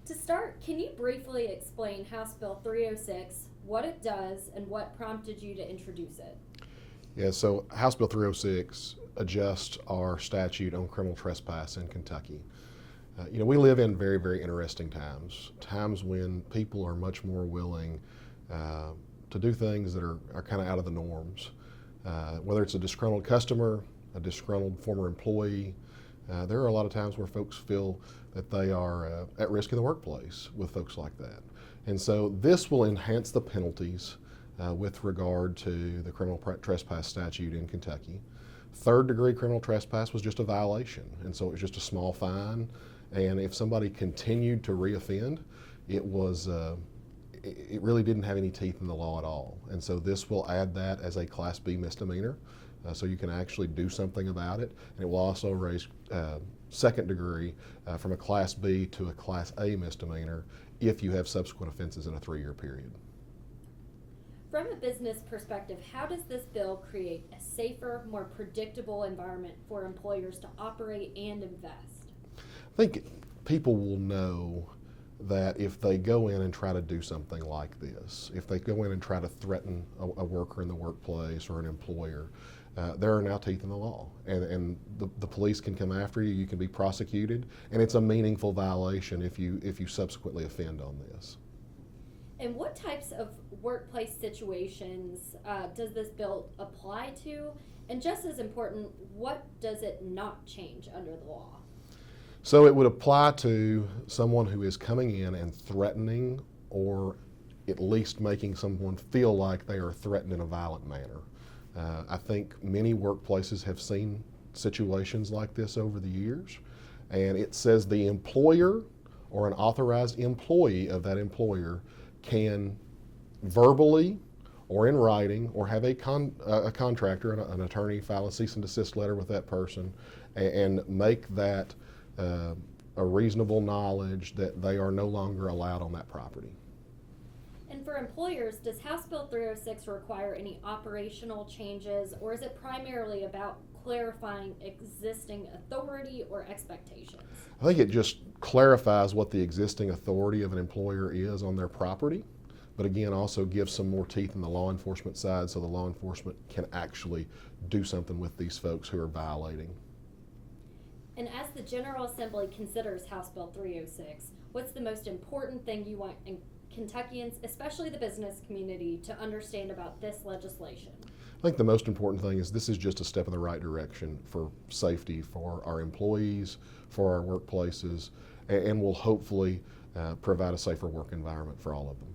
To start, can you briefly explain House Bill 306, what it does, and what prompted you to introduce it? Yeah, so House Bill 306 adjusts our statute on criminal trespass in Kentucky. We live in very, very interesting times when people are much more willing to do things that are kind of out of the norms. Whether it's a disgruntled customer, a disgruntled former employee, there are a lot of times where folks feel that they are at risk in the workplace with folks like that. And so this will enhance the penalties with regard to the criminal trespass statute in Kentucky. Third degree criminal trespass was just a violation, and so it was just a small fine. And if somebody continued to reoffend, it really didn't have any teeth in the law at all. And so this will add that as a Class B misdemeanor, so you can actually do something about it. And it will also raise second degree from a Class B to a Class A misdemeanor if you have subsequent offenses in a 3-year period. From a business perspective, how does this bill create a safer, more predictable environment for employers to operate and invest? I think people will know that if they go in and try to do something like this, if they go in and try to threaten a worker in the workplace or an employer, there are now teeth in the law, and the police can come after you. You can be prosecuted, and it's a meaningful violation if you subsequently offend on this. And what types of workplace situations does this bill apply to? And just as important, what does it not change under the law? So it would apply to someone who is coming in and threatening, or at least making someone feel like they are threatened in a violent manner. I think many workplaces have seen situations like this over the years, and it says the employer or an authorized employee of that employer can verbally or in writing or have a contractor, an attorney, file a cease and desist letter with that person and make that a reasonable knowledge that they are no longer allowed on that property. And for employers, does House Bill 306 require any operational changes, or is it primarily about clarifying existing authority or expectations? I think it just clarifies what the existing authority of an employer is on their property, but again also gives some more teeth in the law enforcement side so the law enforcement can actually do something with these folks who are violating. And as the General Assembly considers House Bill 306, what's the most important thing you want Kentuckians, especially the business community, to understand about this legislation? I think the most important thing is this is just a step in the right direction for safety for our employees, for our workplaces, and will hopefully provide a safer work environment for all of them.